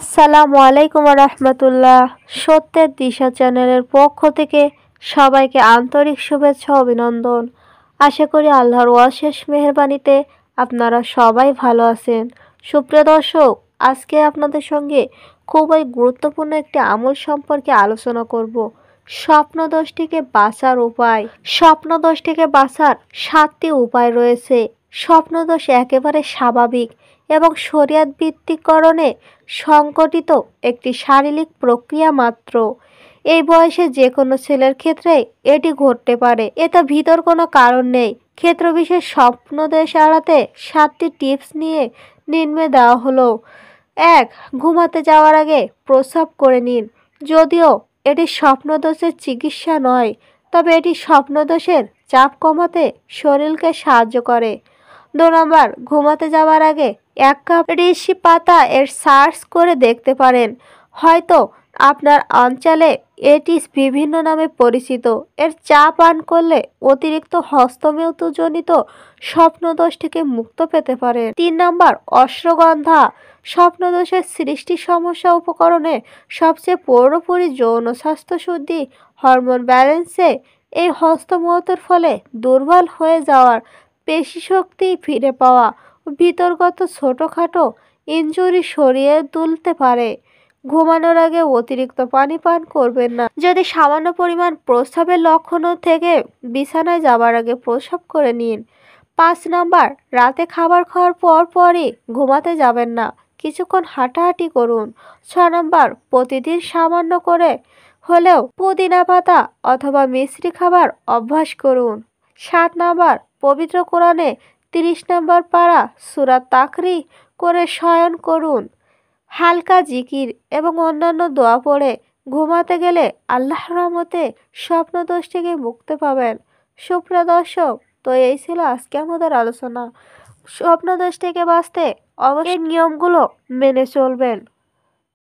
আসসালামু আলাইকুম রহমতুল্লাহ। সত্যের দিশা চ্যানেলের পক্ষ থেকে সবাইকে আন্তরিক শুভেচ্ছা ও অভিনন্দন। আশা করি আল্লাহর অশেষ মেহেরবানিতে আপনারা সবাই ভালো আছেন। সুপ্রিয় দর্শক, আজকে আপনাদের সঙ্গে খুবই গুরুত্বপূর্ণ একটি আমল সম্পর্কে আলোচনা করব। স্বপ্নদোষ থেকে বাঁচার উপায়। স্বপ্নদোষ থেকে বাঁচার 7টি উপায় রয়েছে। স্বপ্নদোষ একেবারে স্বাভাবিক এবং শরীয়ত ভিত্তিকরণে সংগঠিত একটি শারীরিক প্রক্রিয়া মাত্র। এই বয়সে যে কোনো ছেলের ক্ষেত্রে এটি ঘটতে পারে, এতে ভিতর কোনো কারণ নেই। ক্ষেত্রবিশেষ স্বপ্নদোষ এড়াতে 7টি টিপস নিয়ে নিম্নে দেওয়া হলো। 1. ঘুমাতে যাওয়ার আগে প্রস্রাব করে নিন। যদিও এটি স্বপ্নদোষের চিকিৎসা নয়, তবে এটি স্বপ্নদোষের চাপ কমাতে শরীরকে সাহায্য করে। 2 নম্বর, ঘুমাতে যাওয়ার আগে 1 কাপ ঋষি পাতা এর সার্চ করে দেখতে পারেন। হয়তো আপনার অঞ্চলে এটি বিভিন্ন নামে পরিচিত। এর চা পান করলে অতিরিক্ত হস্তমৈথুনজনিত স্বপ্নদোষ থেকে মুক্ত পেতে পারেন। 3 নম্বর, অশ্বগন্ধা। স্বপ্নদোষের সৃষ্টি সমস্যা উপকরণে সবচেয়ে পুরোপুরি যৌন স্বাস্থ্য শুদ্ধি, হরমোন ব্যালেন্সে এই হস্তমৈথুনের ফলে দুর্বল হয়ে যাওয়ার পেশি শক্তি ফিরে পাওয়া ও ভিতরগত ছোটখাটো ইনজুরি সরিয়ে তুলতে পারে। ঘুমানোর আগে অতিরিক্ত পানি পান করবেন না। যদি সামান্য পরিমাণ প্রস্রাবের লক্ষণ থেকে বিছানায় যাবার আগে প্রস্রাব করে নিন। 5 নম্বর, রাতে খাবার খাওয়ার পরই ঘুমাতে যাবেন না, কিছুক্ষণ হাঁটাহাঁটি করুন। 6 নম্বর, প্রতিদিন সামান্য করে হলেও পুদিনা পাতা অথবা মিশ্রি খাবার অভ্যাস করুন। 7 নম্বর, পবিত্র কোরআনে 30 নম্বর পারা সূরা তাকরি করে শয়ন করুন। হালকা জিকির এবং অন্যান্য দোয়া পড়ে ঘুমাতে গেলে আল্লাহর রহমতে স্বপ্নদোষ থেকে মুক্তি পাবেন। সুপ্রিয় দর্শক, তো এই ছিল আজকে আমাদের আলোচনা। স্বপ্নদোষ থেকে বাঁচতে অবশ্যই নিয়মগুলো মেনে চলবেন।